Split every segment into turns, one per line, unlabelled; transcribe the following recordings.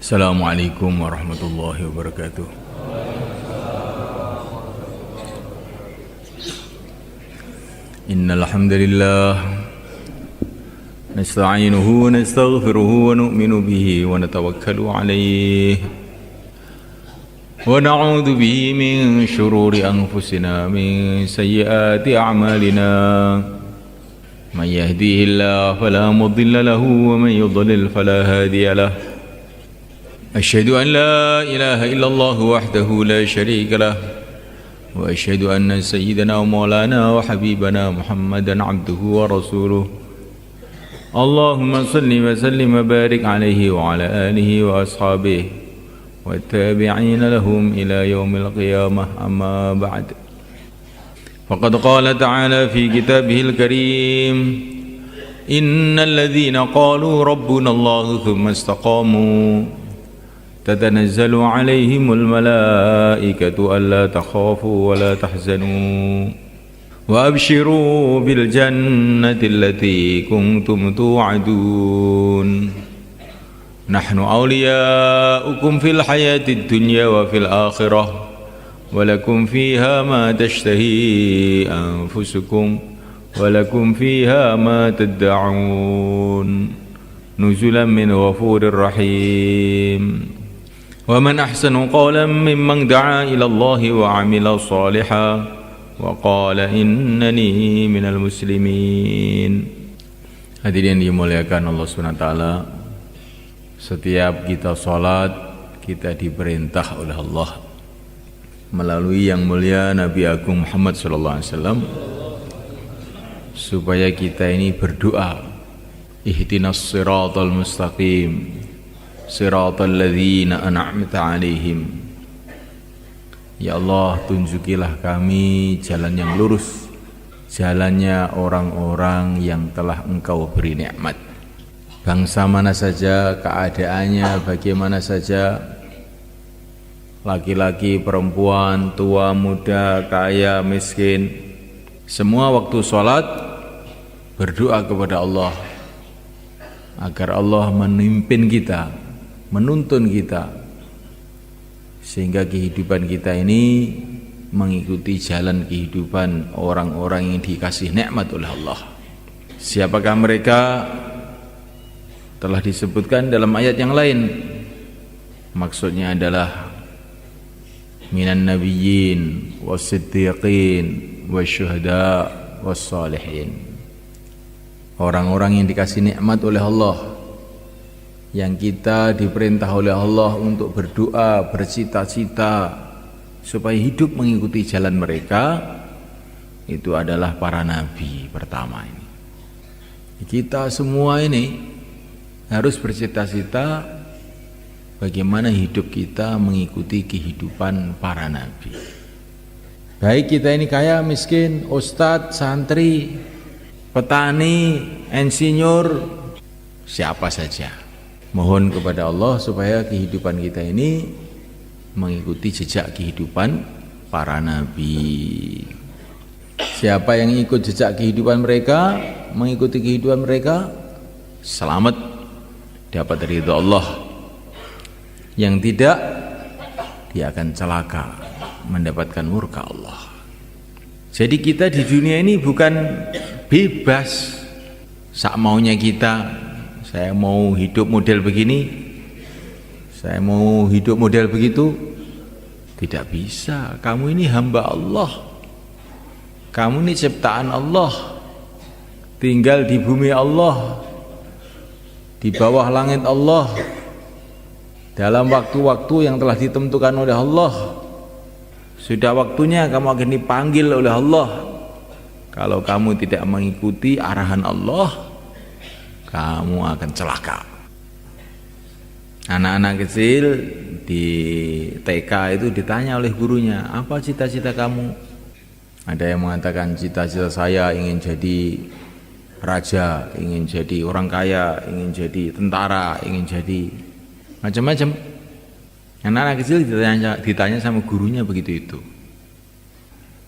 Assalamualaikum warahmatullahi wabarakatuh. Innal hamdalillah nasta'inuhu wa nastaghfiruhu wa nu'minu bihi wa natawakkalu alayhi wa na'udzu bihi min shururi anfusina min sayyiati a'malina man yahdihillahu fala mudilla lahu wa man yudlil fala hadiya lahu. Asyhadu an la ilaha illallah wahdahu la syarika lah wa asyhadu anna sayyidana wa maulana wa habibana Muhammadan abduhu wa rasuluh. Allahumma salli wa sallim wa barik alaihi wa ala alihi wa ashabihi wa tabi'ina lahum ila yaumil qiyamah, amma ba'd. Faqad qala ta'ala fi kitabihil karim, innal ladhina qalu rabbuna Allah thumma istaqamu تتنزل عليهم الملائكة ألا تخافوا ولا تحزنوا وأبشروا بالجنة التي كنتم توعدون نحن أولياؤكم في الحياة الدنيا وفي الآخرة ولكم فيها ما تشتهي أنفسكم ولكم فيها ما تدعون نزلا من غفور رحيم. ومن أحسن قولا ممن دعا إلى الله وعمل صالحا وقال إنني من المسلمين. Hadirin dimuliakan Allah SWT, setiap kita salat kita diperintah oleh Allah melalui yang mulia Nabi Agung Muhammad SAW supaya kita ini berdoa, ihdinas siratal mustaqim siratal ladzina an'amta 'alaihim. Ya Allah, tunjukilah kami jalan yang lurus, jalannya orang-orang yang telah Engkau beri nikmat. Bangsa mana saja, keadaannya bagaimana saja, laki-laki, perempuan, tua, muda, kaya, miskin, semua waktu sholat berdoa kepada Allah agar Allah memimpin kita, menuntun kita, sehingga kehidupan kita ini mengikuti jalan kehidupan orang-orang yang dikasih nikmat oleh Allah. Siapakah mereka? Telah disebutkan dalam ayat yang lain. Maksudnya adalah minan nabiyyin was-siddiqin wasyuhada was-salihin. Orang-orang yang dikasih nikmat oleh Allah, yang kita diperintah oleh Allah untuk berdoa, bercita-cita supaya hidup mengikuti jalan mereka, itu adalah para nabi pertama ini. Kita semua ini harus bercita-cita bagaimana hidup kita mengikuti kehidupan para nabi. Baik kita ini kaya, miskin, ustadz, santri, petani, insinyur, siapa saja. Mohon kepada Allah supaya kehidupan kita ini mengikuti jejak kehidupan para nabi. Siapa yang ikut jejak kehidupan mereka, mengikuti kehidupan mereka, selamat, dapat ridha Allah. Yang tidak, dia akan celaka, mendapatkan murka Allah. Jadi kita di dunia ini bukan bebas sak maunya kita. Saya mau hidup model begini, saya mau hidup model begitu. Tidak bisa. Kamu ini hamba Allah, kamu ini ciptaan Allah, tinggal di bumi Allah, di bawah langit Allah, dalam waktu-waktu yang telah ditentukan oleh Allah. Sudah waktunya kamu akan dipanggil oleh Allah. Kalau kamu tidak mengikuti arahan Allah, kamu akan celaka. Anak-anak kecil di TK itu ditanya oleh gurunya, apa cita-cita kamu? Ada yang mengatakan, cita-cita saya ingin jadi raja, ingin jadi orang kaya, ingin jadi tentara, ingin jadi macam-macam. Anak-anak kecil ditanya sama gurunya begitu itu.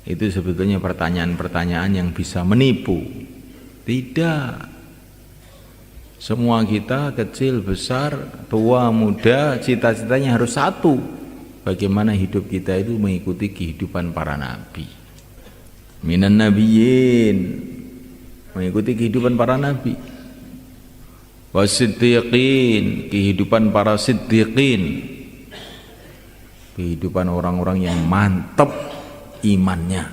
Itu sebetulnya pertanyaan-pertanyaan yang bisa menipu. Tidak. Semua kita kecil, besar, tua, muda, cita-citanya harus satu. Bagaimana hidup kita itu mengikuti kehidupan para nabi. Minan nabiyyin, mengikuti kehidupan para nabi. Wasiddiqin, kehidupan para siddiqin, kehidupan orang-orang yang mantap imannya.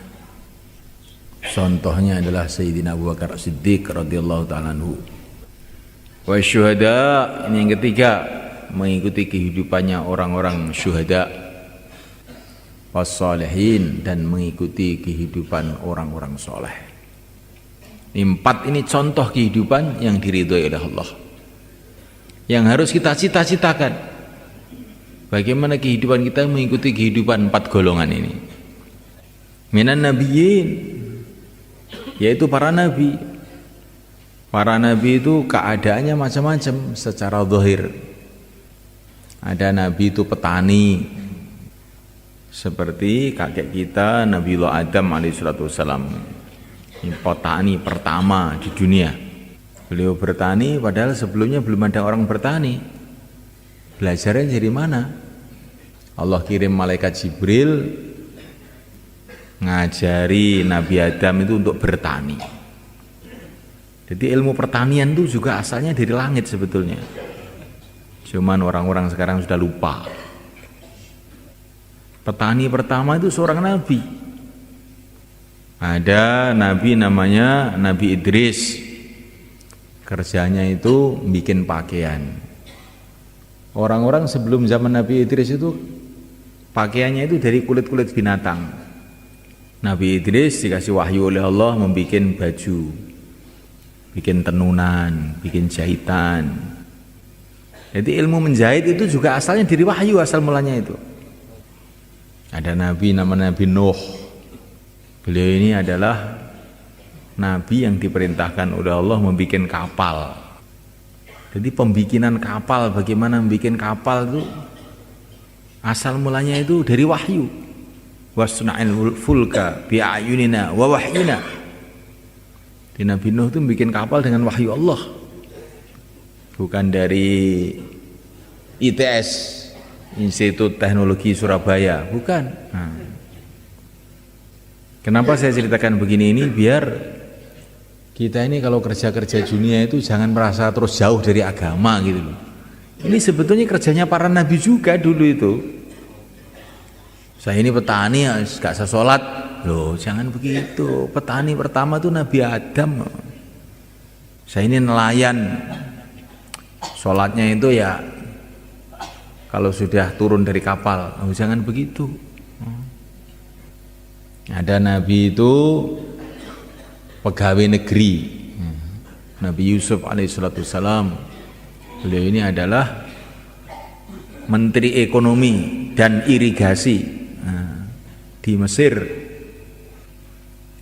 Contohnya adalah Sayyidina Abu Bakar Siddiq radhiyallahu ta'ala anhu. Wasyuhada, ini yang ketiga, mengikuti kehidupannya orang-orang syuhada. Wassalihin, dan mengikuti kehidupan orang-orang soleh. Empat ini contoh kehidupan yang diridhoi oleh Allah, yang harus kita cita-citakan. Bagaimana kehidupan kita mengikuti kehidupan empat golongan ini. Minan nabiyyin, yaitu para nabi. Para nabi itu keadaannya macam-macam secara zahir. Ada nabi itu petani, seperti kakek kita Nabiullah Adam alaihissalam. Ini petani pertama di dunia. Beliau bertani padahal sebelumnya belum ada orang bertani. Belajarnya dari mana? Allah kirim malaikat Jibril ngajari Nabi Adam itu untuk bertani. Jadi ilmu pertanian itu juga asalnya dari langit sebetulnya. Cuman orang-orang sekarang sudah lupa. Petani pertama itu seorang nabi. Ada nabi namanya Nabi Idris. Kerjanya itu bikin pakaian. Orang-orang sebelum zaman Nabi Idris itu pakaiannya itu dari kulit-kulit binatang. Nabi Idris dikasih wahyu oleh Allah membuat baju, bikin tenunan, bikin jahitan. Jadi ilmu menjahit itu juga asalnya dari wahyu, asal mulanya itu. Ada nabi namanya Nabi Nuh. Beliau ini adalah nabi yang diperintahkan oleh Allah membuat kapal. Jadi pembikinan kapal, bagaimana membuat kapal itu asal mulanya itu dari wahyu. Wasna'il fulka bi'ayunina wa wahyina. Di Nabi Nuh itu bikin kapal dengan wahyu Allah, bukan dari ITS, Institut Teknologi Surabaya, bukan. Nah, kenapa saya ceritakan begini ini? Biar kita ini kalau kerja-kerja dunia itu jangan merasa terus jauh dari agama gitu loh. Ini sebetulnya kerjanya para nabi juga dulu itu. Saya ini petani, gak usah sholat. Loh, jangan begitu. Petani pertama itu Nabi Adam. Saya ini nelayan. Sholatnya itu ya kalau sudah turun dari kapal. Oh, jangan begitu. Ada nabi itu pegawai negeri. Nabi Yusuf alaihissalam. Beliau ini adalah Menteri Ekonomi dan Irigasi di Mesir.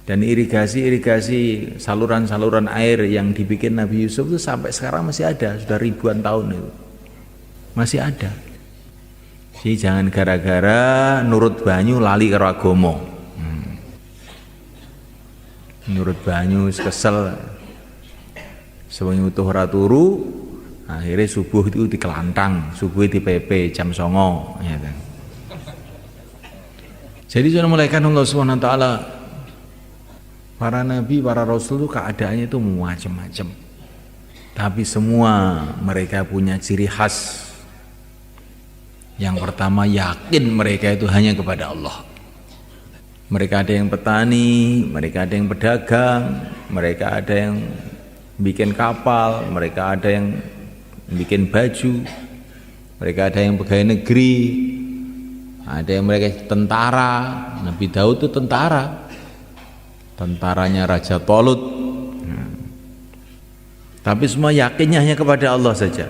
Dan irigasi saluran-saluran air yang dibikin Nabi Yusuf itu sampai sekarang masih ada, sudah ribuan tahun itu masih ada. Jadi jangan gara-gara nurut banyu lali karo agama. Nurut banyu kesel sewengi utuh ora turu, akhirnya subuh itu dikelantang, subuh di PP jam 09.00 ya kan. Jadi sudah mulaikan Allah Subhanahu wa taala, para nabi, para rasul itu keadaannya itu macam-macam. Tapi semua mereka punya ciri khas. Yang pertama, yakin mereka itu hanya kepada Allah. Mereka ada yang petani, mereka ada yang pedagang, mereka ada yang bikin kapal, mereka ada yang bikin baju, mereka ada yang pegawai negeri, ada yang mereka tentara. Nabi Daud itu tentara. Tentaranya Raja Tolut. Tapi semua yakinnya hanya kepada Allah saja.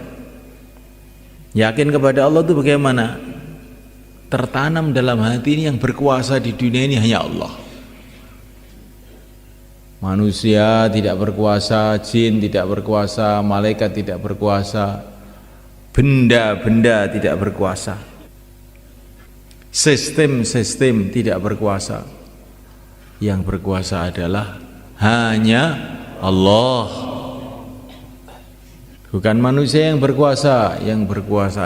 Yakin kepada Allah itu bagaimana? Tertanam dalam hati ini yang berkuasa di dunia ini hanya Allah. Manusia tidak berkuasa, jin tidak berkuasa, malaikat tidak berkuasa, benda-benda tidak berkuasa, sistem-sistem tidak berkuasa. Yang berkuasa adalah hanya Allah. Bukan manusia yang berkuasa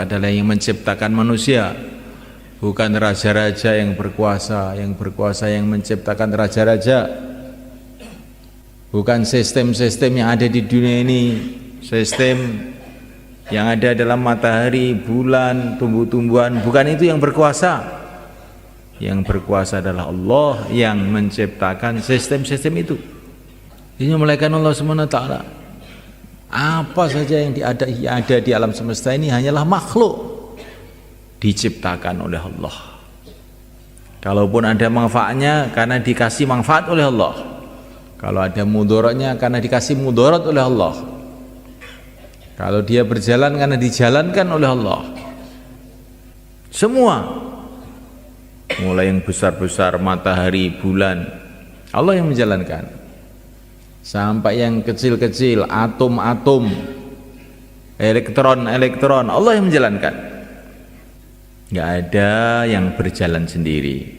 adalah yang menciptakan manusia. Bukan raja-raja yang berkuasa yang menciptakan raja-raja. Bukan sistem-sistem yang ada di dunia ini, sistem yang ada dalam matahari, bulan, tumbuh-tumbuhan, bukan itu yang berkuasa. Yang berkuasa adalah Allah yang menciptakan sistem-sistem itu. Ini memuliakan Allah SWT. Apa saja yang ada di alam semesta ini hanyalah makhluk diciptakan oleh Allah. Kalaupun ada manfaatnya karena dikasih manfaat oleh Allah. Kalau ada mudaratnya karena dikasih mudarat oleh Allah. Kalau dia berjalan karena dijalankan oleh Allah. Semua, mulai yang besar-besar, matahari, bulan, Allah yang menjalankan. Sampai yang kecil-kecil, atom-atom, elektron-elektron, Allah yang menjalankan. Nggak ada yang berjalan sendiri.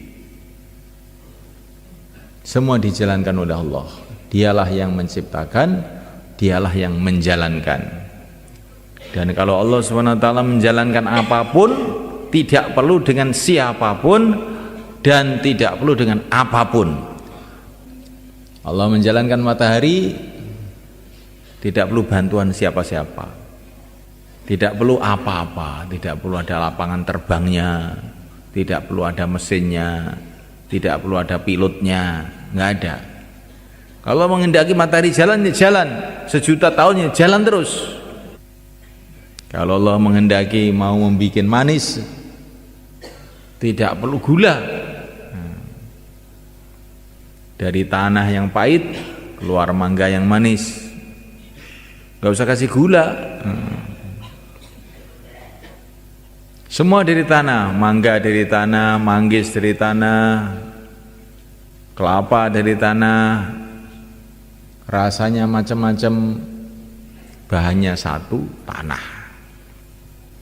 Semua dijalankan oleh Allah. Dialah yang menciptakan, dialah yang menjalankan. Dan kalau Allah SWT menjalankan apapun, tidak perlu dengan siapapun dan tidak perlu dengan apapun. Allah menjalankan matahari, tidak perlu bantuan siapa-siapa, tidak perlu apa-apa, tidak perlu ada lapangan terbangnya, tidak perlu ada mesinnya, tidak perlu ada pilotnya, nggak ada. Kalau menghendaki matahari jalan, ya jalan, sejuta tahun ya jalan terus. Kalau Allah menghendaki mau membuat manis, tidak perlu gula. Dari tanah yang pahit keluar mangga yang manis, nggak usah kasih gula. Semua dari tanah, mangga dari tanah, manggis dari tanah, kelapa dari tanah, rasanya macam-macam, bahannya satu, tanah.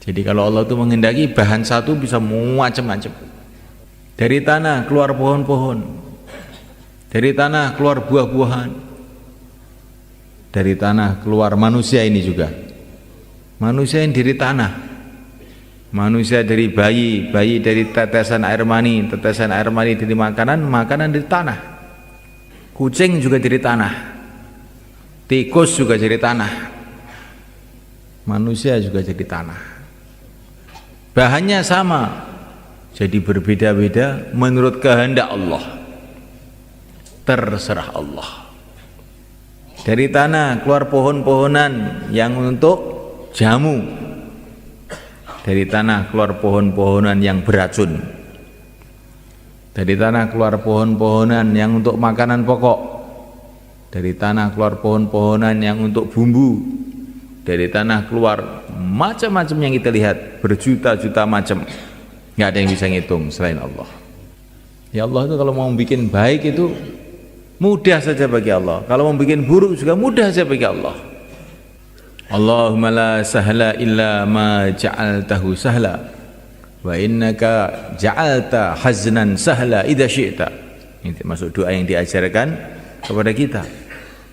Jadi kalau Allah itu menghendaki bahan satu bisa macam-macam. Dari tanah keluar pohon-pohon, dari tanah keluar buah-buahan, dari tanah keluar manusia ini juga. Manusia yang dari tanah, manusia dari bayi, bayi dari tetesan air mani dari makanan, makanan dari tanah. Kucing juga dari tanah, tikus juga dari tanah, manusia juga dari tanah. Bahannya sama, jadi berbeda-beda menurut kehendak Allah. Terserah Allah. Dari tanah keluar pohon-pohonan yang untuk jamu. Dari tanah keluar pohon-pohonan yang beracun. Dari tanah keluar pohon-pohonan yang untuk makanan pokok. Dari tanah keluar pohon-pohonan yang untuk bumbu. Dari tanah keluar macam-macam yang kita lihat, berjuta-juta macam. Nggak ada yang bisa ngitung selain Allah. Ya Allah itu kalau mau bikin baik itu mudah saja bagi Allah. Kalau membuat buruk juga mudah saja bagi Allah. Allahumma la sahla illa ma ja'altahu sahla wa innaka ja'alta haznan sahla idza syi'ta. Ini termasuk doa yang diajarkan kepada kita.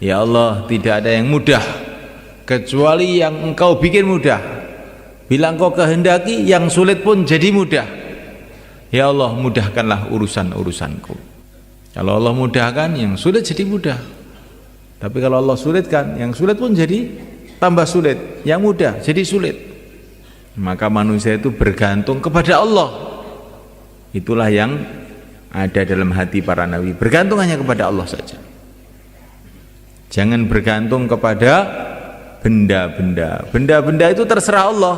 Ya Allah, tidak ada yang mudah kecuali yang Engkau bikin mudah. Bila Engkau kehendaki, yang sulit pun jadi mudah. Ya Allah, mudahkanlah urusan-urusanku. Kalau Allah mudahkan, yang sulit jadi mudah. Tapi kalau Allah sulitkan, yang sulit pun jadi tambah sulit, yang mudah jadi sulit. Maka manusia itu bergantung kepada Allah. Itulah yang ada dalam hati para nabi, bergantung hanya kepada Allah saja. Jangan bergantung kepada benda-benda. Benda-benda itu terserah Allah.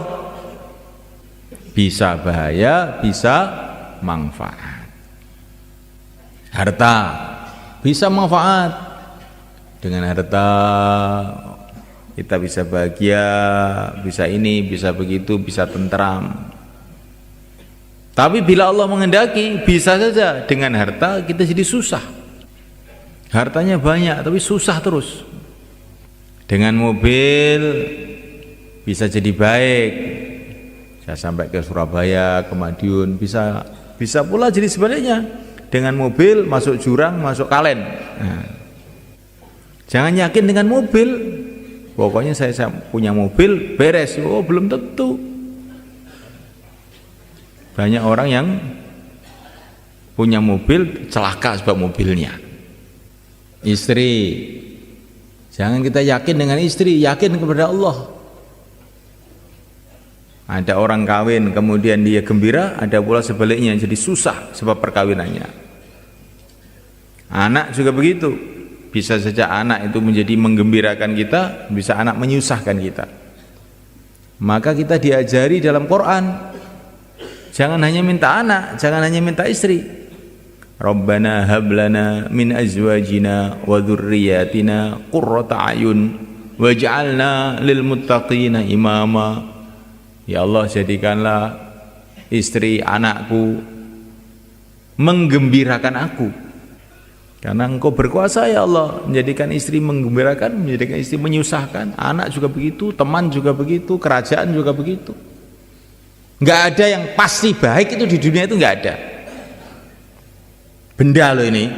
Bisa bahaya, bisa manfaat. Harta bisa manfaat. Dengan harta kita bisa bahagia, bisa ini, bisa begitu, bisa tentram. Tapi bila Allah menghendaki, bisa saja dengan harta kita jadi susah. Hartanya banyak tapi susah terus. Dengan mobil bisa jadi baik, saya sampai ke Surabaya, ke Madiun, bisa pula jadi sebaliknya. Dengan mobil masuk jurang, masuk kalen. Nah, jangan yakin dengan mobil, Pokoknya saya punya mobil beres. Oh, belum tentu. Banyak orang yang punya mobil celaka sebab mobilnya. Istri, jangan kita yakin dengan istri, yakin kepada Allah. Ada orang kawin kemudian dia gembira, ada pula sebaliknya jadi susah sebab perkawinannya. Anak juga begitu. Bisa saja anak itu menjadi menggembirakan kita, bisa anak menyusahkan kita. Maka kita diajari dalam Quran, jangan hanya minta anak, jangan hanya minta istri. Rabbana hablana min azwajina wa dzurriyyatina qurrata a'yun waj'alna lil muttaqina imama. Ya Allah, jadikanlah istri anakku menggembirakan aku. Karena Engkau berkuasa ya Allah, menjadikan istri menggembirakan, menjadikan istri menyusahkan. Anak juga begitu, teman juga begitu, kerajaan juga begitu. Nggak ada yang pasti baik itu di dunia, itu nggak ada. Benda loh ini,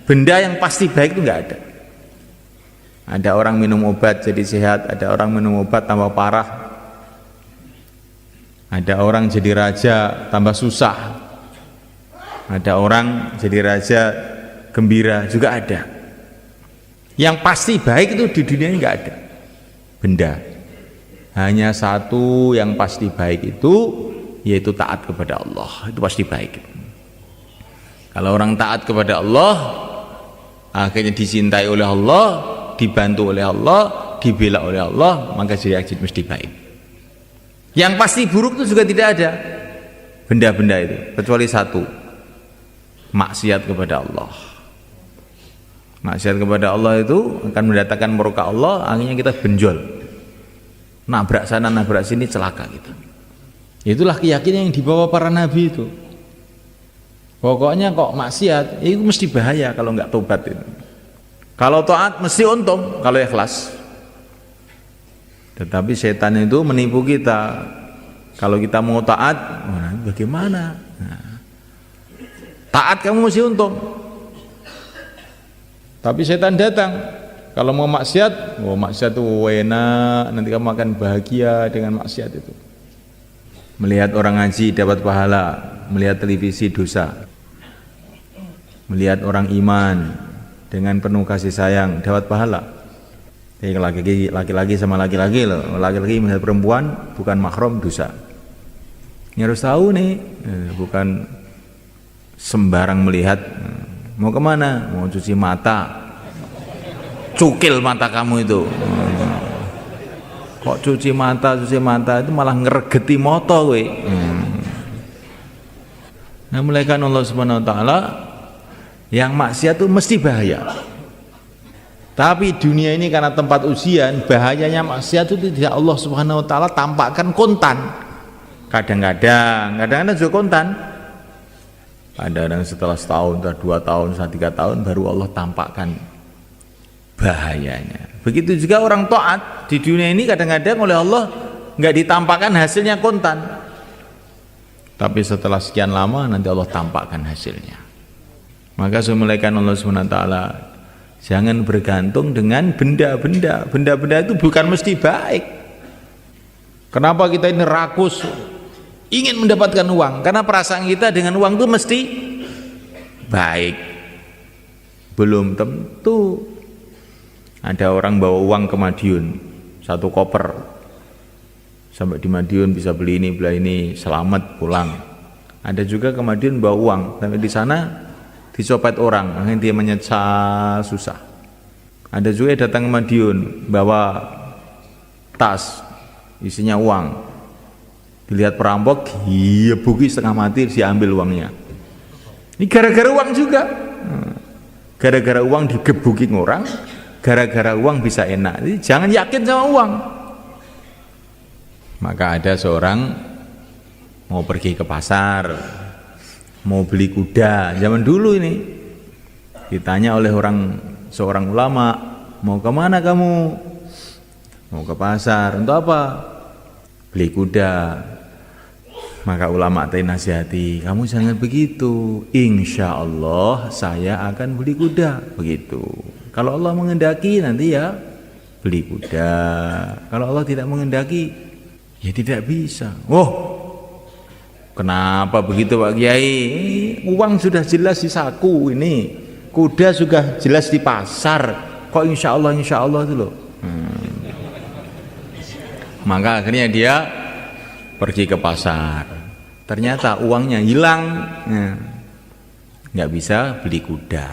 benda yang pasti baik itu nggak ada. Ada orang minum obat jadi sehat, ada orang minum obat tambah parah, ada orang jadi raja tambah susah, ada orang jadi raja gembira juga ada. Yang pasti baik itu di dunia ini nggak ada benda. Hanya satu yang pasti baik itu, yaitu taat kepada Allah. Itu pasti baik. Kalau orang taat kepada Allah, akhirnya dicintai oleh Allah, dibantu oleh Allah, dibela oleh Allah, maka jadi mesti baik. Yang pasti buruk itu juga tidak ada benda-benda itu, kecuali satu, maksiat kepada Allah. Maksiat kepada Allah itu akan mendatangkan murka Allah, akhirnya kita benjol, nabrak sana nabrak sini, celaka gitu. Itulah keyakinan yang dibawa para nabi itu. Pokoknya kok maksiat itu mesti bahaya kalau nggak tobat itu. Kalau taat mesti untung kalau ikhlas. Tetapi setan itu menipu kita. Kalau kita mau taat, bagaimana? Nah, taat kamu mesti untung. Tapi setan datang. Kalau mau maksiat, maksiat itu enak, nanti kamu akan bahagia dengan maksiat itu. Melihat orang ngaji dapat pahala, melihat televisi dosa. Melihat orang iman dengan penuh kasih sayang dapat pahala. Laki-laki sama laki-laki loh, laki-laki melihat perempuan bukan mahram dosa. Ini harus tahu nih, bukan sembarang melihat. Mau kemana? Mau cuci mata, cukil mata kamu itu. Kok cuci mata itu malah ngeregeti moto we. Nah, mulaikan Allah Subhanahu wa taala, yang maksiat itu mesti bahaya. Tapi dunia ini karena tempat ujian, bahayanya maksiat itu tidak Allah Subhanahu wa taala tampakkan kontan. Kadang-kadang juga kontan. Kadang-kadang setelah setahun, setelah 2 tahun, setelah 3 tahun baru Allah tampakkan bahayanya. Begitu juga orang taat di dunia ini kadang-kadang oleh Allah nggak ditampakkan hasilnya kontan. Tapi setelah sekian lama nanti Allah tampakkan hasilnya. Maka semulaikan Allah SWT, jangan bergantung dengan benda-benda. Benda-benda itu bukan mesti baik. Kenapa kita ini rakus ingin mendapatkan uang? Karena perasaan kita dengan uang itu mesti baik. Belum tentu. Ada orang bawa uang ke Madiun, 1 koper, sampai di Madiun bisa beli ini, selamat pulang. Ada juga ke Madiun bawa uang, sampai di sana dicopet orang, akhirnya dia menyesal susah. Ada juga yang datang ke Madiun bawa tas isinya uang, dilihat perampok, iya buki setengah mati, diambil uangnya. Ini gara-gara uang juga, gara-gara uang digebukin orang, gara-gara uang bisa enak. Jadi jangan yakin sama uang. Maka ada seorang mau pergi ke pasar, mau beli kuda. Zaman dulu ini ditanya oleh seorang ulama, mau kemana kamu? Mau ke pasar. Untuk apa? Beli kuda. Maka ulama tadi nasihati, kamu jangan begitu, insya Allah saya akan beli kuda. Begitu. Kalau Allah menghendaki nanti ya beli kuda. Kalau Allah tidak menghendaki, ya tidak bisa. Oh, kenapa begitu Pak Kiai? Uang sudah jelas di saku ini, kuda sudah jelas di pasar. Kok insya Allah itu loh. Maka akhirnya dia pergi ke pasar. Ternyata uangnya hilang, nggak bisa beli kuda.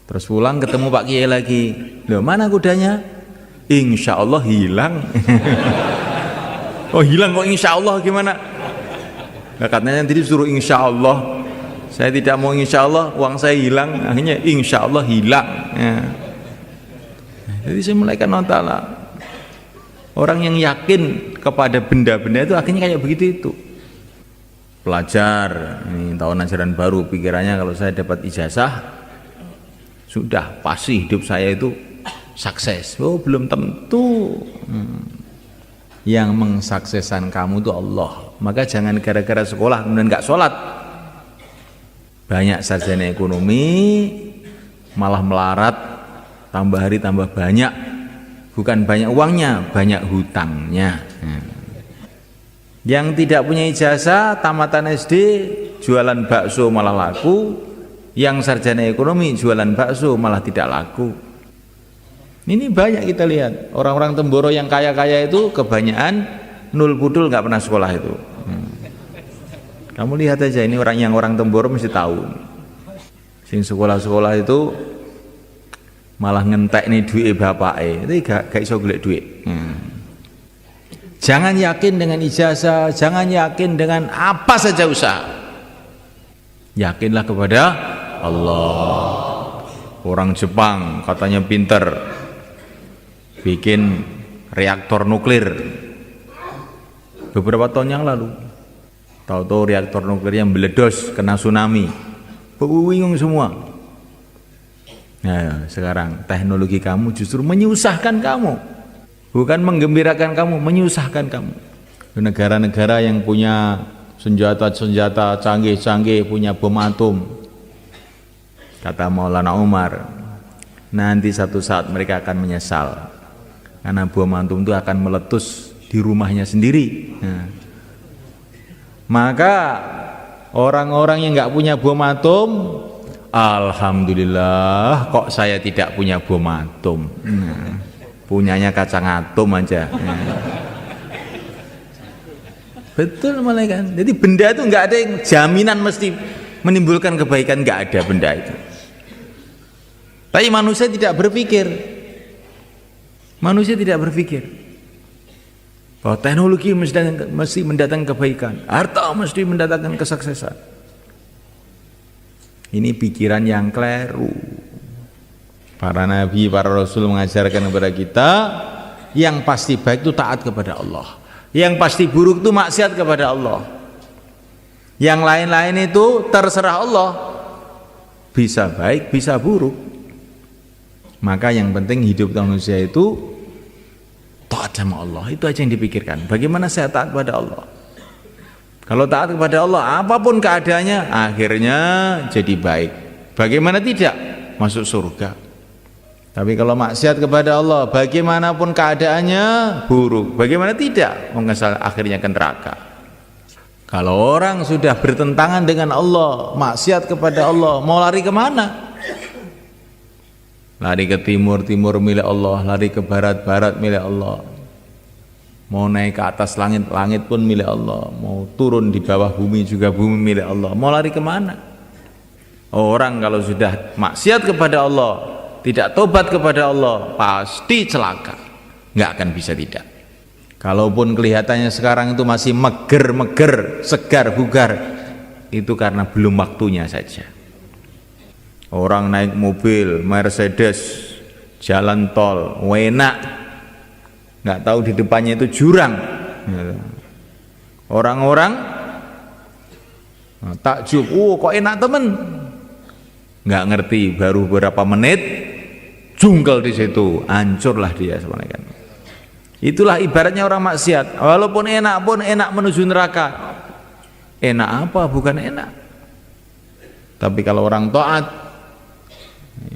Terus pulang ketemu Pak Kiai lagi. Loh, mana kudanya? Insya Allah hilang. Oh hilang kok insya Allah gimana? Nah, katanya nanti disuruh insya Allah. Saya tidak mau insya Allah, uang saya hilang. Akhirnya insya Allah hilang. Jadi saya mulaikan nonton. Orang yang yakin kepada benda-benda itu akhirnya kayak begitu itu. Pelajar, ini tahun ajaran baru, pikirannya kalau saya dapat ijazah, sudah pasti hidup saya itu sukses. Oh belum tentu. Yang mensukseskan kamu itu Allah. Maka jangan gara-gara sekolah kemudian nggak sholat. Banyak sarjana ekonomi malah melarat, tambah hari tambah banyak. Bukan banyak uangnya, banyak hutangnya. Yang tidak punya ijazah, tamatan SD, jualan bakso malah laku. Yang sarjana ekonomi jualan bakso malah tidak laku. Ini banyak kita lihat. Orang-orang Temboro yang kaya-kaya itu kebanyakan nul pudul, nggak pernah sekolah itu. Kamu lihat aja ini orang Temboro mesti tahu. Sing sekolah-sekolah itu malah ngentek nih duit bapake, itu gak iso golek duit. Jangan yakin dengan ijazah, jangan yakin dengan apa saja usaha. Yakinlah kepada Allah. Orang Jepang katanya pinter bikin reaktor nuklir beberapa tahun yang lalu. Tahu-tahu reaktor nuklirnya meledos, kena tsunami. Bingung semua. Nah, sekarang teknologi kamu justru menyusahkan kamu, bukan menggembirakan kamu, menyusahkan kamu. Negara-negara yang punya senjata-senjata canggih-canggih, punya bom atom, kata Maulana Umar, nanti satu saat mereka akan menyesal karena bom atom itu akan meletus di rumahnya sendiri. Maka orang-orang yang nggak punya bom atom, alhamdulillah kok saya tidak punya bom atom. Punyanya kacang atom aja. Betul malah kan. Jadi benda itu nggak ada yang jaminan mesti menimbulkan kebaikan, nggak ada benda itu. Tapi manusia tidak berpikir. Manusia tidak berpikir bahwa teknologi mesti mendatangkan kebaikan, harta mesti mendatangkan kesuksesan. Ini pikiran yang keliru. Para nabi, para rasul mengajarkan kepada kita, yang pasti baik itu taat kepada Allah, yang pasti buruk itu maksiat kepada Allah. Yang lain-lain itu terserah Allah, bisa baik bisa buruk. Maka yang penting hidup manusia itu taat sama Allah, itu aja yang dipikirkan. Bagaimana saya taat kepada Allah? Kalau taat kepada Allah, apapun keadaannya, akhirnya jadi baik. Bagaimana tidak? Masuk surga. Tapi kalau maksiat kepada Allah, bagaimanapun keadaannya buruk. Bagaimana tidak? Mengesal akhirnya ke neraka. Kalau orang sudah bertentangan dengan Allah, maksiat kepada Allah, mau lari kemana? Lari ke timur, timur milik Allah. Lari ke barat, barat milik Allah. Mau naik ke atas langit, langit pun milik Allah. Mau turun di bawah bumi juga bumi milik Allah. Mau lari kemana? Orang kalau sudah maksiat kepada Allah, tidak tobat kepada Allah, pasti celaka. Nggak akan bisa tidak. Kalaupun kelihatannya sekarang itu masih meger-meger, segar, bugar, itu karena belum waktunya saja. Orang naik mobil, Mercedes, jalan tol, enak, nggak tahu di depannya itu jurang. Orang-orang takjub, kok enak temen, nggak ngerti, baru beberapa menit jungkel di situ, hancurlah dia sebenarnya. Itulah ibaratnya orang maksiat. Walaupun enak pun enak menuju neraka. Enak apa? Bukan enak. Tapi kalau orang taat,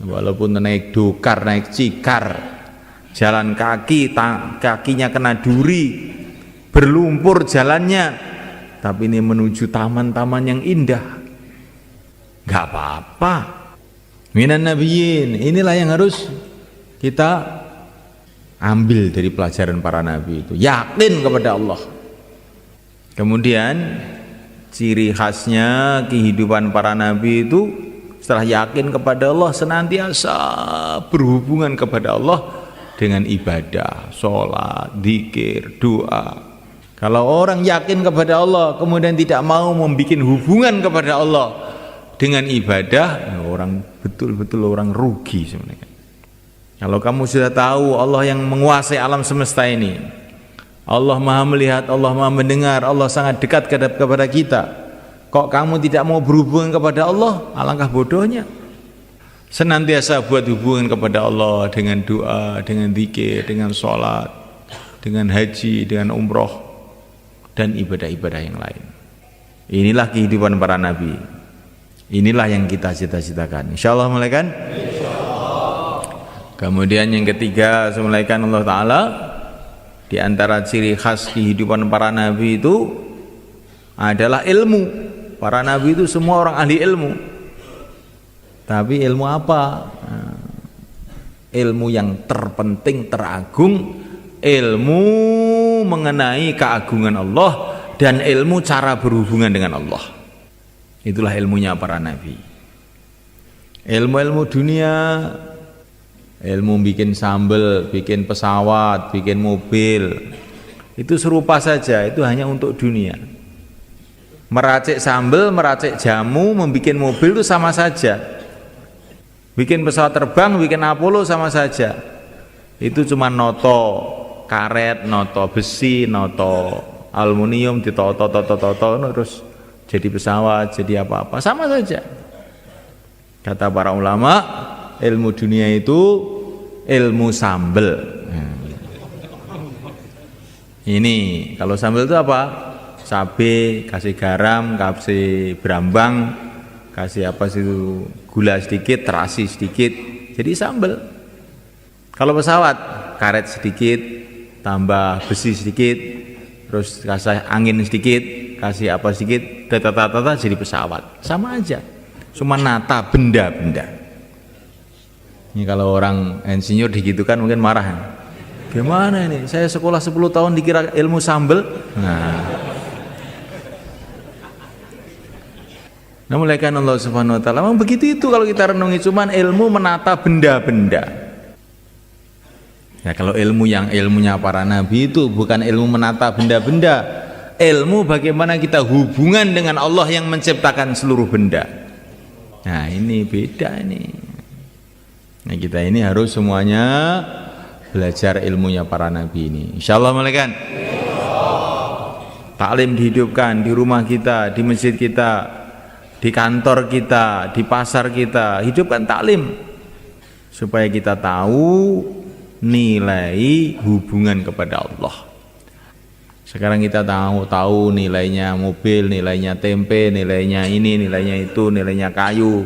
walaupun naik dokar, naik cikar, jalan kaki, kakinya kena duri, berlumpur jalannya, tapi ini menuju taman-taman yang indah, nggak apa-apa. Minan nabiyyin, inilah yang harus kita ambil dari pelajaran para nabi itu, yakin kepada Allah. Kemudian ciri khasnya kehidupan para nabi itu setelah yakin kepada Allah, senantiasa berhubungan kepada Allah dengan ibadah, sholat, zikir, doa. Kalau orang yakin kepada Allah kemudian tidak mau membuat hubungan kepada Allah dengan ibadah, orang betul-betul orang rugi sebenarnya. Kalau kamu sudah tahu Allah yang menguasai alam semesta ini, Allah maha melihat, Allah maha mendengar, Allah sangat dekat kepada kita, kok kamu tidak mau berhubungan kepada Allah? Alangkah bodohnya. Senantiasa buat hubungan kepada Allah dengan doa, dengan zikir, dengan sholat, dengan haji, dengan umroh, dan ibadah-ibadah yang lain. Inilah kehidupan para nabi. Inilah yang kita cita-citakan. Insyaallah mulaikan. Kemudian yang ketiga, semulaikan Allah Ta'ala, di antara ciri khas kehidupan para nabi itu adalah ilmu. Para nabi itu semua orang ahli ilmu. Tapi ilmu apa? Ilmu yang terpenting, teragung, ilmu mengenai keagungan Allah dan ilmu cara berhubungan dengan Allah. Itulah ilmunya para nabi. Ilmu-ilmu dunia, ilmu bikin sambal, bikin pesawat, bikin mobil, itu serupa saja, itu hanya untuk dunia. Meracik sambal, meracik jamu, membuat mobil itu sama saja. Bikin pesawat terbang, bikin Apollo sama saja. Itu cuma noto karet, noto besi, noto aluminium, ditoto terus jadi pesawat, jadi apa-apa, sama saja. Kata para ulama, ilmu dunia itu ilmu sambel. Ini kalau sambel itu apa? Cabai, kasih garam, kasih berambang, kasih apa sih itu, gula sedikit, terasi sedikit, jadi sambel. Kalau pesawat, karet sedikit, tambah besi sedikit, terus kasih angin sedikit, kasih apa sedikit, tata-tata jadi pesawat. Sama aja, cuma nata benda-benda. Ini kalau orang insinyur digitukan mungkin marah. Gimana ini? Saya sekolah 10 tahun dikira ilmu sambel. Nah, mulaikan Allah Subhanahu wa taala. Memang begitu itu kalau kita renungi, cuman ilmu menata benda-benda. Ya, kalau ilmu yang ilmunya para nabi itu bukan ilmu menata benda-benda. Ilmu bagaimana kita hubungan dengan Allah yang menciptakan seluruh benda. Nah, ini beda ini. Nah, kita ini harus semuanya belajar ilmunya para nabi ini. Insyaallah malaikat. Taklim dihidupkan di rumah kita, di masjid kita, di kantor kita, di pasar kita, hidupkan taklim supaya kita tahu nilai hubungan kepada Allah. Sekarang kita tahu nilainya mobil, nilainya tempe, nilainya ini, nilainya itu, nilainya kayu.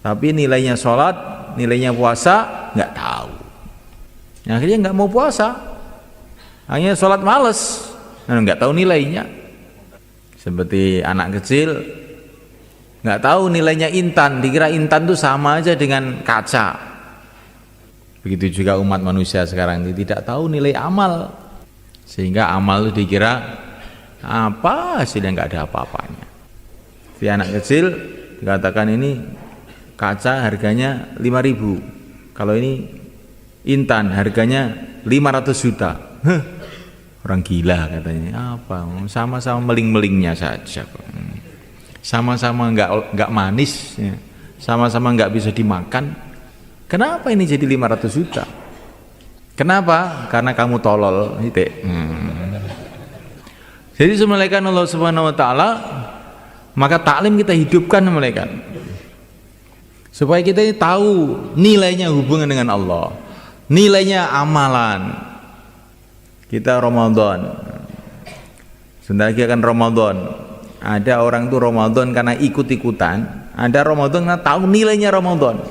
Tapi nilainya sholat, nilainya puasa nggak tahu. Akhirnya nggak mau puasa, hanya sholat males, nggak tahu nilainya. Seperti anak kecil nggak tahu nilainya intan, dikira intan itu sama aja dengan kaca. Begitu juga umat manusia sekarang ini tidak tahu nilai amal, sehingga amal itu dikira apa, hasilnya nggak ada apa-apanya. Si anak kecil dikatakan ini kaca harganya 5.000, kalau ini intan harganya 500 juta. Orang gila katanya. Apa? Sama-sama meling-melingnya saja. Sama-sama nggak manis, ya. Sama-sama nggak bisa dimakan. Kenapa ini jadi 500 juta? Kenapa? Karena kamu tolol. Jadi semulaikan Allah Subhanahu wa taala, maka taklim kita hidupkan malaikat. Supaya kita tahu nilainya hubungan dengan Allah, nilainya amalan. Kita Ramadan, sebentar lagi akan Ramadan. Ada orang tuh Ramadan karena ikut-ikutan, ada Ramadan karena tahu nilainya Ramadan.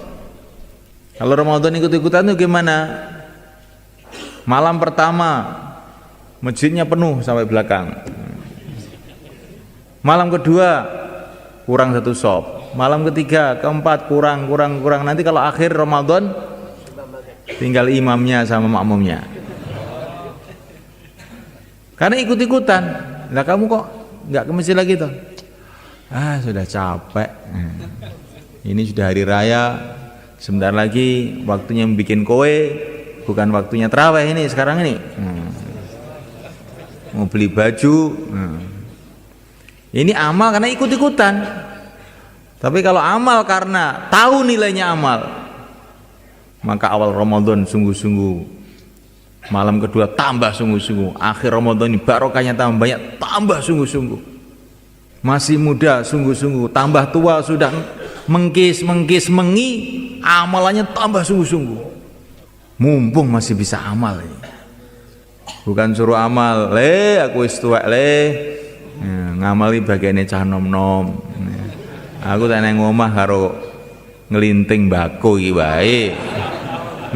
Kalau Ramadan ikut-ikutan itu gimana? Malam pertama masjidnya penuh sampai belakang. Malam kedua kurang 1 sop. Malam ketiga, keempat kurang. Nanti kalau akhir Ramadan tinggal imamnya sama makmumnya. Karena ikut-ikutan. Lah kamu kok nggak ke masjid lagi toh? Sudah capek. Ini sudah hari raya. Sebentar lagi waktunya bikin kue, bukan waktunya tarawih ini sekarang ini. Mau beli baju. Ini amal karena ikut-ikutan. Tapi kalau amal karena tahu nilainya amal, maka awal Ramadan sungguh-sungguh, malam kedua tambah sungguh-sungguh, akhir Ramadan ini barokahnya tambah banyak, tambah sungguh-sungguh. Masih muda sungguh-sungguh, tambah tua sudah mengkis mengi, amalannya tambah sungguh-sungguh. Mumpung masih bisa amal ini. Bukan suruh amal, aku wis tuwek ngamali bagiannya cah nom-nom. Aku tak nang omah karo ngelinting bako iki wae.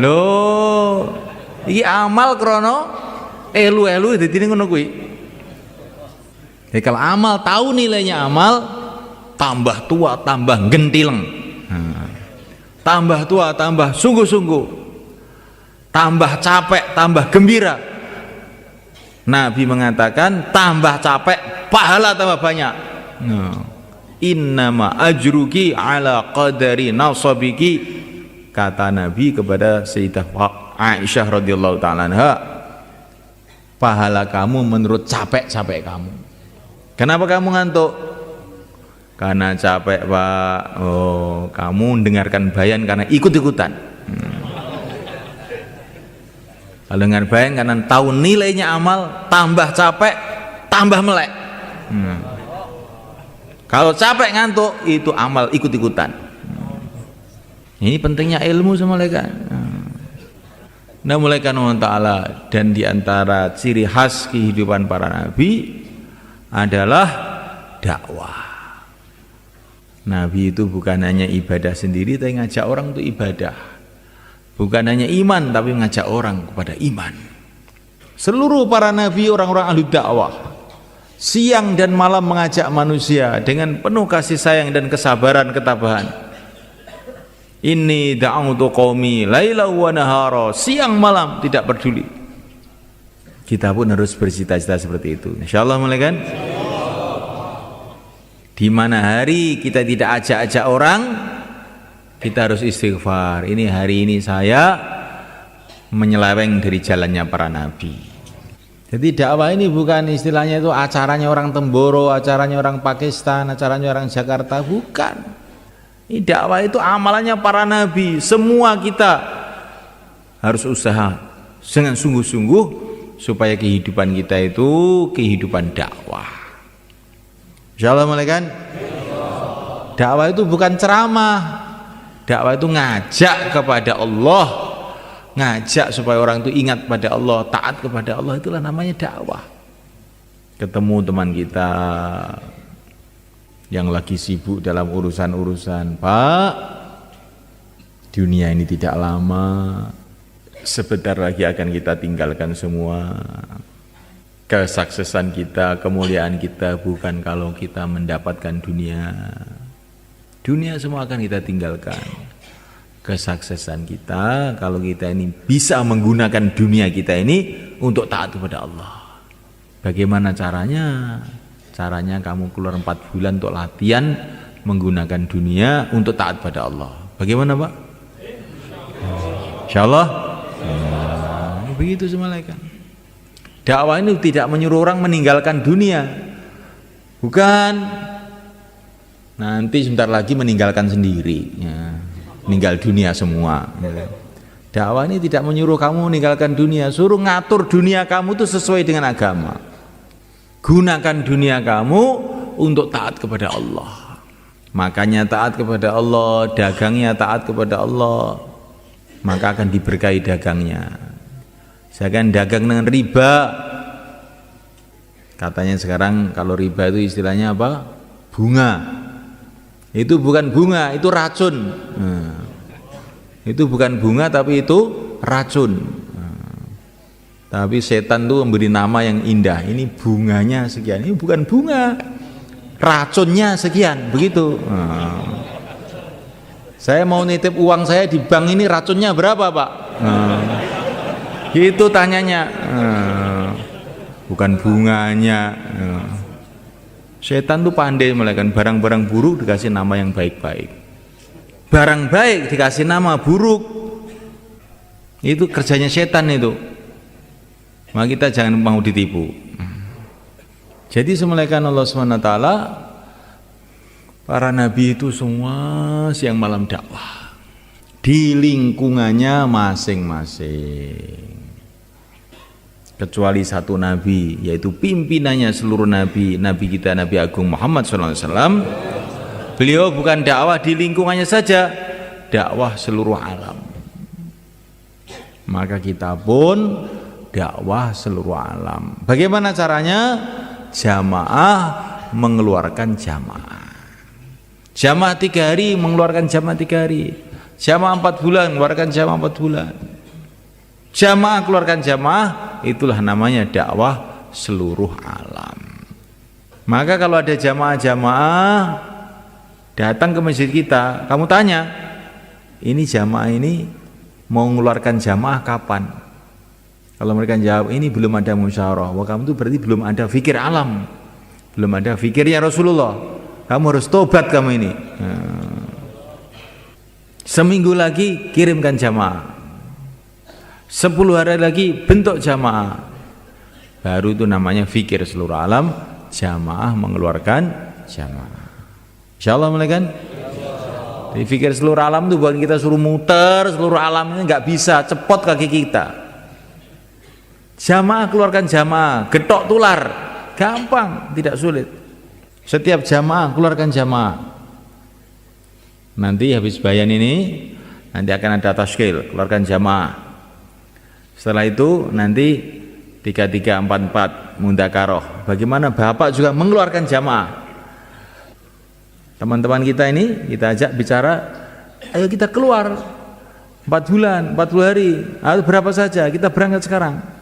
Lho, iki amal krana elu-elu dadi ngono kuwi. Jadi kalau amal tahu nilainya amal, tambah tua tambah gentileng. Tambah tua tambah sungguh-sungguh. Tambah capek tambah gembira. Nabi mengatakan tambah capek pahala tambah banyak. Innama ajruki ala qadari nasabiki, kata Nabi kepada Sayyidah Aisyah radhiyallahu ta'ala anha, pahala kamu menurut capek-capek kamu. Kenapa kamu ngantuk? Karena capek Pak. Kamu dengarkan bayan karena ikut-ikutan. Kalau dengar bayan karena tahu nilainya amal, tambah capek tambah melek. Kalau capek ngantuk itu amal ikut-ikutan. Ini pentingnya ilmu sama mereka. Nah, mulai Allah Ta'ala, dan diantara ciri khas kehidupan para nabi adalah dakwah. Nabi itu bukan hanya ibadah sendiri, tapi ngajak orang untuk ibadah. Bukan hanya iman, tapi ngajak orang kepada iman. Seluruh para nabi orang-orang ahli dakwah, siang dan malam mengajak manusia dengan penuh kasih sayang dan kesabaran ketabahan. Inni da'utu qaumi laila wa nahara, siang malam tidak peduli. Kita pun harus bercita-cita seperti itu. Insyaallah mulai kan? Di mana hari kita tidak ajak-ajak orang, kita harus istighfar. Ini hari ini saya menyeleweng dari jalannya para nabi. Jadi dakwah ini bukan istilahnya itu acaranya orang Temboro, acaranya orang Pakistan, acaranya orang Jakarta, bukan. Ini dakwah itu amalannya para nabi. Semua kita harus usaha dengan sungguh-sungguh supaya kehidupan kita itu kehidupan dakwah. Insyaallah kan? Dakwah itu bukan ceramah. Dakwah itu ngajak kepada Allah, ngajak supaya orang itu ingat pada Allah, taat kepada Allah, itulah namanya dakwah. Ketemu teman kita yang lagi sibuk dalam urusan-urusan, Pak, dunia ini tidak lama, sebentar lagi akan kita tinggalkan semua. Kesuksesan kita, kemuliaan kita bukan kalau kita mendapatkan dunia. Dunia semua akan kita tinggalkan. Kesuksesan kita kalau kita ini bisa menggunakan dunia kita ini untuk taat kepada Allah. Bagaimana caranya? Caranya kamu keluar 4 bulan untuk latihan menggunakan dunia untuk taat pada Allah. Bagaimana Pak? Insyaallah. Begitu semalakan. Dakwah ini tidak menyuruh orang meninggalkan dunia. Bukan. Nanti sebentar lagi meninggalkan sendiri. Meninggal dunia semua. Dakwah ini tidak menyuruh kamu meninggalkan dunia, suruh ngatur dunia kamu itu sesuai dengan agama. Gunakan dunia kamu untuk taat kepada Allah. Makanya taat kepada Allah, dagangnya taat kepada Allah, maka akan diberkahi dagangnya. Jangan dagang dengan riba. Katanya sekarang kalau riba itu istilahnya apa? Bunga. Itu bukan bunga, itu racun. Itu bukan bunga tapi itu racun. Tapi setan tuh memberi nama yang indah. Ini bunganya sekian. Ini bukan bunga, racunnya sekian, begitu. Saya mau nitip uang saya di bank ini, racunnya berapa, Pak? Gitu tanyanya. Bukan bunganya. Setan tuh pandai melakukan barang-barang buruk dikasih nama yang baik-baik. Barang baik dikasih nama buruk. Itu kerjanya setan itu. Maka kita jangan mau ditipu. Jadi semulaikan Allah SWT, para nabi itu semua siang malam dakwah di lingkungannya masing-masing. Kecuali satu nabi, yaitu pimpinannya seluruh nabi, nabi kita Nabi Agung Muhammad SAW. Beliau bukan dakwah di lingkungannya saja, dakwah seluruh alam. Maka kita pun dakwah seluruh alam. Bagaimana caranya? Jamaah mengeluarkan jamaah. Jamaah 3 hari mengeluarkan jamaah 3 hari. Jamaah 4 bulan mengeluarkan jamaah 4 bulan. Jamaah keluarkan jamaah, itulah namanya dakwah seluruh alam. Maka kalau ada jamaah-jamaah datang ke masjid kita, kamu tanya, ini jamaah ini mau mengeluarkan jamaah kapan? Kalau mereka jawab ini belum ada musyawarah, wah kamu itu berarti belum ada fikir alam, belum ada fikirnya Rasulullah. Kamu harus tobat kamu ini. Seminggu lagi kirimkan jamaah, 10 hari lagi bentuk jamaah. Baru itu namanya fikir seluruh alam, jamaah mengeluarkan jamaah. Insyaallah mulai kan? Jadi fikir seluruh alam itu bukan kita suruh muter seluruh alam, ini nggak bisa, cepot kaki kita. Jamaah keluarkan jamaah, getok tular, gampang, tidak sulit. Setiap jamaah keluarkan jamaah. Nanti habis bayan ini, nanti akan ada tashkil, keluarkan jamaah. Setelah itu nanti 3344 mundakaroh. Bagaimana Bapak juga mengeluarkan jamaah. Teman-teman kita ini kita ajak bicara, ayo kita keluar 4 bulan, 40 hari, atau berapa saja, kita berangkat sekarang.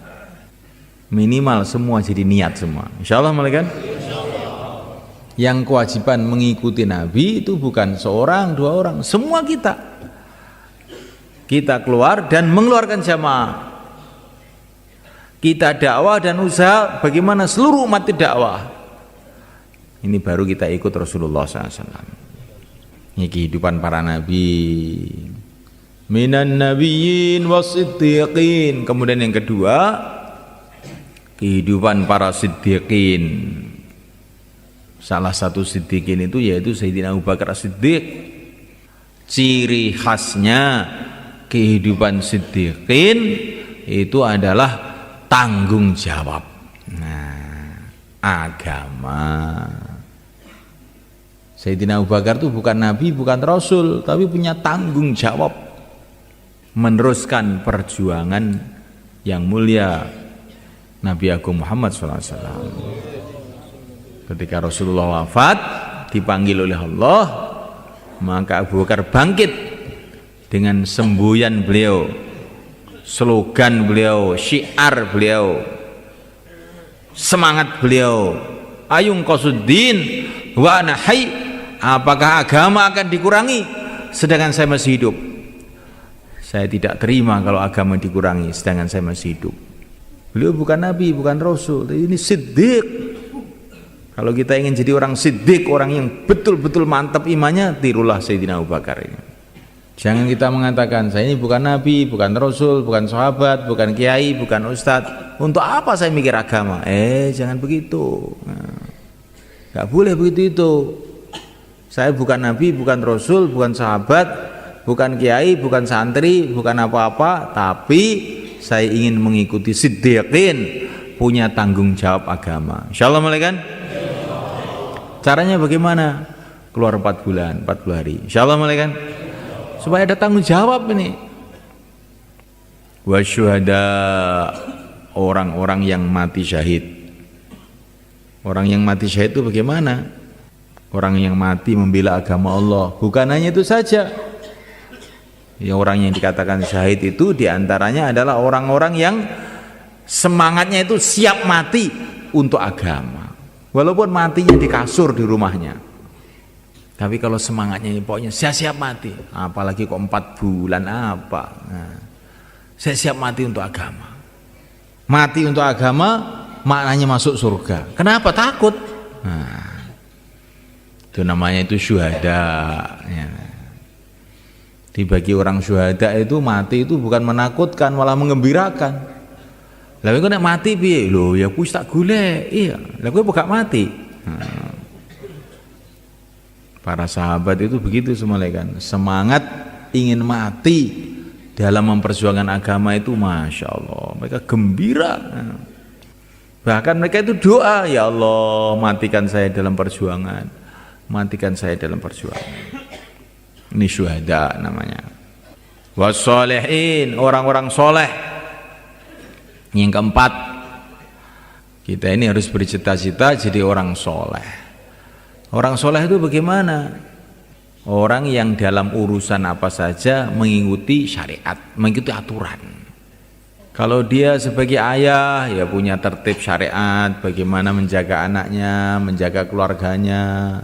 Minimal semua jadi niat semua. Insyaallah malaikat. Yang kewajiban mengikuti Nabi itu bukan seorang, 2 orang, semua kita. Kita keluar dan mengeluarkan jamaah. Kita dakwah dan usaha bagaimana seluruh umat dakwah. Ini baru kita ikut Rasulullah SAW. Ini kehidupan para nabi. Minan nabiyyin wasiddiqin. Kemudian yang kedua, kehidupan para siddiqin. Salah satu siddiqin itu yaitu Sayyidina Abu Bakar As-Siddiq. Ciri khasnya kehidupan siddiqin itu adalah tanggung jawab. Nah, agama. Sayyidina Abu Bakar itu bukan nabi, bukan rasul, tapi punya tanggung jawab meneruskan perjuangan yang mulia Nabi Agung Muhammad SAW. Ketika Rasulullah wafat, dipanggil oleh Allah, maka Abu Bakar bangkit dengan semboyan beliau, slogan beliau, syiar beliau, semangat beliau, ayung qasuddin wa ana hayy. Apakah agama akan dikurangi sedangkan saya masih hidup? Saya tidak terima kalau agama dikurangi sedangkan saya masih hidup. Beliau bukan nabi, bukan rasul, ini siddiq. Kalau kita ingin jadi orang siddiq, orang yang betul-betul mantap imannya, tirulah Sayyidina Abu Bakar ini. Jangan kita mengatakan saya ini bukan nabi, bukan rasul, bukan sahabat, bukan kiai, bukan ustadz. Untuk apa saya mikir agama? Jangan begitu. Gak boleh begitu itu. Saya bukan nabi, bukan rasul, bukan sahabat, bukan kiai, bukan santri, bukan apa-apa, tapi saya ingin mengikuti siddiqin, punya tanggung jawab agama. Insyaallah malaikat. Caranya bagaimana? Keluar 4 bulan, 40 hari. Insyaallah malaikat. Supaya ada tanggung jawab ini. Wasyuhada, orang-orang yang mati syahid. Orang yang mati syahid itu bagaimana? Orang yang mati membela agama Allah. Bukan hanya itu saja. Ya, orang yang dikatakan syahid itu diantaranya adalah orang-orang yang Semangatnya itu siap mati untuk agama. Walaupun matinya di kasur di rumahnya. Tapi kalau semangatnya ini pokoknya saya siap mati. Apalagi kok 4 bulan apa. Nah, saya siap mati untuk agama. Mati untuk agama maknanya masuk surga. Kenapa? Takut. Nah, itu namanya itu syuhada. Ya. Bagi orang syuhada itu mati itu bukan menakutkan, malah mengembirakan. Lah kowe nek mati piye? Lho ya kuwi tak golek. Iya. Lah kowe kok gak mati? Nah. Para sahabat itu begitu semua kan. Semangat ingin mati dalam memperjuangkan agama itu Masya Allah. Mereka gembira. Bahkan mereka itu doa, ya Allah matikan saya dalam perjuangan. Matikan saya dalam perjuangan. Ini syuhada namanya. Wassalihin, orang-orang soleh. Yang keempat, kita ini harus bercita-cita jadi orang soleh. Orang soleh itu bagaimana? Orang yang dalam urusan apa saja mengikuti syariat, mengikuti aturan. Kalau dia sebagai ayah ya punya tertib syariat, bagaimana menjaga anaknya, menjaga keluarganya,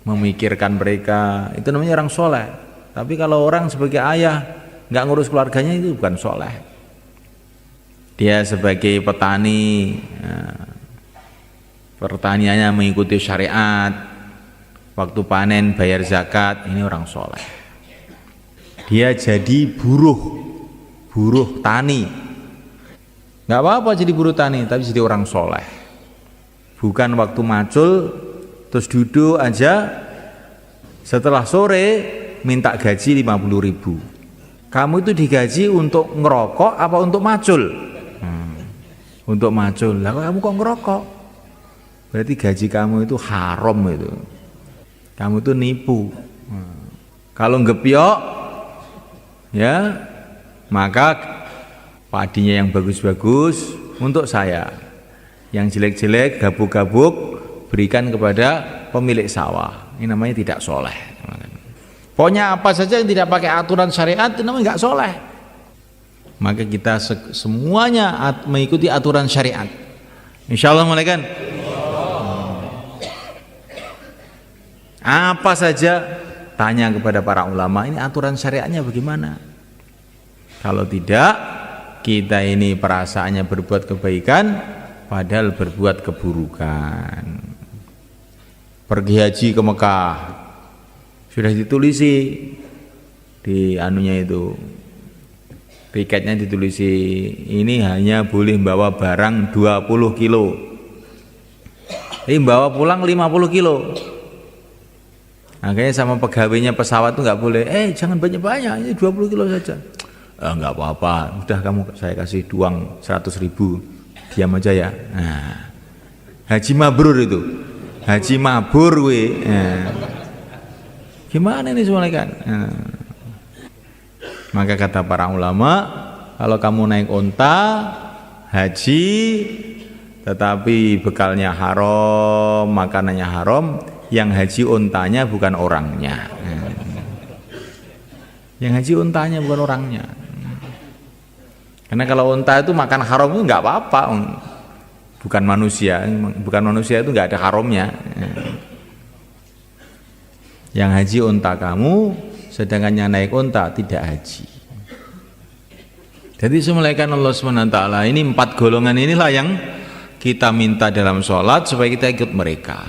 memikirkan mereka, itu namanya orang soleh. Tapi kalau orang sebagai ayah nggak ngurus keluarganya itu bukan soleh. Dia sebagai petani, pertaniannya mengikuti syariat, waktu panen bayar zakat, ini orang soleh. Dia jadi buruh tani, nggak apa-apa jadi buruh tani, tapi jadi orang soleh. Bukan waktu macul terus duduk aja, setelah sore minta gaji 50.000. Kamu itu digaji untuk ngerokok apa untuk macul? Untuk macul. Lah kamu kok ngerokok? Berarti gaji kamu itu haram itu. Kamu itu nipu. Kalau ngepiok ya, maka padinya yang bagus-bagus untuk saya. Yang jelek-jelek, gabuk-gabuk berikan kepada pemilik sawah. Ini namanya tidak soleh. Pokoknya apa saja yang tidak pakai aturan syariat itu namanya nggak soleh. Maka kita semuanya mengikuti aturan syariat. Insya Allah mulai kan? Apa saja tanya kepada para ulama, ini aturan syariatnya bagaimana? Kalau tidak, kita ini perasaannya berbuat kebaikan padahal berbuat keburukan. Pergi haji ke Mekah sudah ditulisi di anunya itu, tiketnya ditulisi ini hanya boleh bawa barang 20 kilo, ini bawa pulang 50 kilo. Makanya sama pegawainya pesawat tuh nggak boleh, jangan banyak-banyak, ini 20 kilo saja. Nggak apa-apa, udah kamu saya kasih uang 100.000, diam aja ya. Nah, haji mabrur itu, haji mabur we. Gimana ini semua kan? Maka kata para ulama, kalau kamu naik onta haji tetapi bekalnya haram, makanannya haram, yang haji ontanya bukan orangnya. Yang haji ontanya bukan orangnya. Karena kalau onta itu makan haram itu nggak apa-apa, bukan manusia itu nggak ada haramnya. Yang haji onta kamu, sedangkan yang naik onta tidak haji. Jadi semulaikan Allah SWT, ini 4 golongan inilah yang kita minta dalam sholat supaya kita ikut mereka.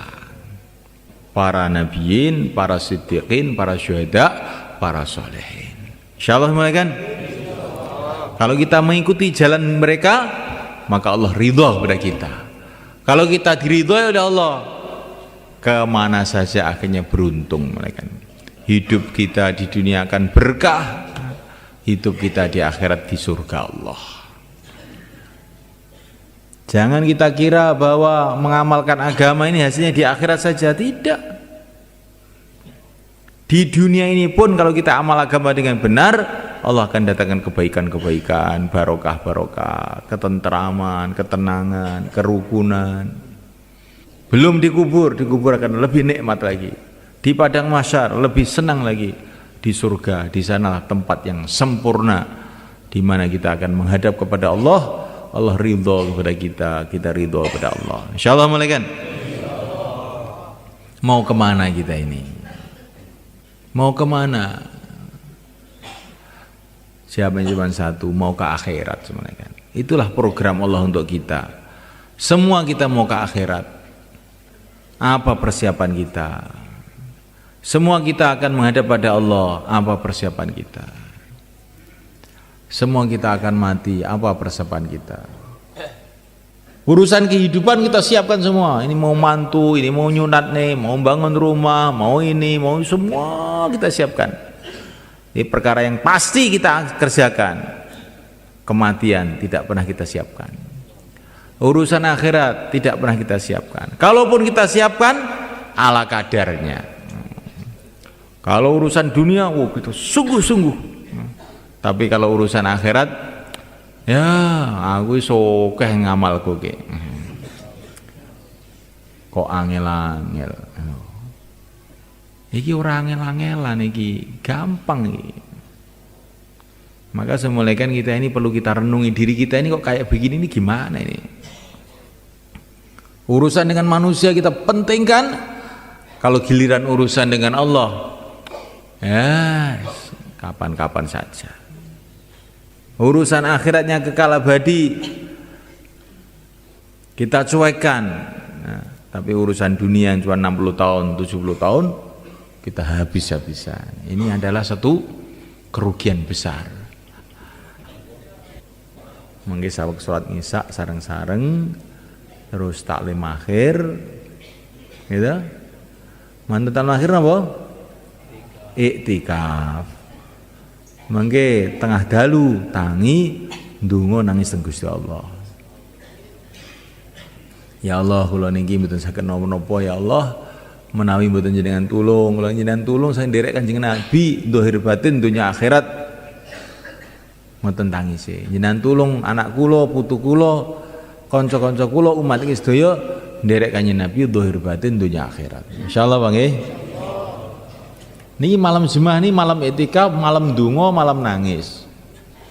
Para nabiyin, para siddiqin, para syuhada, para solehin. Insyaallah semulaikan. Kalau kita mengikuti jalan mereka, maka Allah ridha kepada kita. Kalau kita diridhoi oleh Allah, kemana saja akhirnya beruntung mereka. Hidup kita di dunia akan berkah, hidup kita di akhirat di surga Allah. Jangan kita kira bahwa mengamalkan agama ini hasilnya di akhirat saja, tidak. Di dunia ini pun kalau kita amal agama dengan benar, Allah akan datangkan kebaikan-kebaikan, barokah-barokah, ketentraman, ketenangan, kerukunan. Belum dikubur akan lebih nikmat lagi. Di padang mahsyar lebih senang lagi. Di surga, di sanalah tempat yang sempurna, di mana kita akan menghadap kepada Allah Allah ridho kepada kita ridho kepada Allah. Insyaallah mulai kan? Mau kemana kita ini? Mau kemana? Siapa yang cuma satu, mau ke akhirat semuanya kan. Itulah program Allah untuk kita. Semua kita mau ke akhirat. Apa persiapan kita? Semua kita akan menghadap pada Allah. Apa persiapan kita? Semua kita akan mati. Apa persiapan kita? Urusan kehidupan kita siapkan semua. Ini mau mantu, ini mau nyunat nih, mau bangun rumah, mau ini, mau semua kita siapkan. Ini perkara yang pasti kita kerjakan. Kematian tidak pernah kita siapkan. Urusan akhirat tidak pernah kita siapkan. Kalaupun kita siapkan, ala kadarnya. Kalau urusan dunia, kita sungguh-sungguh. Tapi kalau urusan akhirat, ya aku sokeh ngamal kowe. Kok angel-angel. Iki ora angel-angelan iki, gampang iki. Maka semulai kan kita ini perlu kita renungi diri kita ini kok kayak begini ini gimana ini? Urusan dengan manusia kita pentingkan, kalau giliran urusan dengan Allah, ya kapan-kapan saja. Urusan akhiratnya kekal abadi kita cuekkan. Nah, tapi urusan dunia yang cuma 60 tahun, 70 tahun kita habis-habisan. Ini adalah satu kerugian besar. Mangke saweg salat Isya sareng-sareng terus taklim akhir gitu. Mantan akhir apa? Iktikaf. Mangke tengah dalu tangi ndonga nangis teng Gusti Allah. Ya Allah, kula niki mboten saged napa-napa ya Allah, menawi mboten jenengan tulung, kula jenengan tulung saya nderek Kanjeng Nabi zahir batin dunya akhirat. Mboten tangise. Jenengan tulung anak kula, putu kula, kanca-kanca kula, umat iki sedaya nderek Kanjeng Nabi zahir batin dunya akhirat. Insyaallah Bang nggih. Niki malam Jumat, ini malam etikaf, malam donga, malam nangis.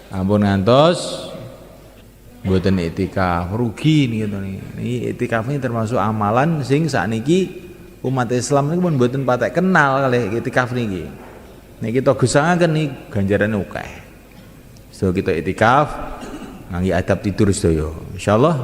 Ampun ngantos mboten etikaf, rugi niku nih. Niki etikaf ini termasuk amalan sing sakniki umat Islam niku pun mboten patek kenal kalih etikaf niki. Nek kita gesangaken niki ganjarane akeh. So kita etikaf ngangge adab tidur sedaya. Insyaallah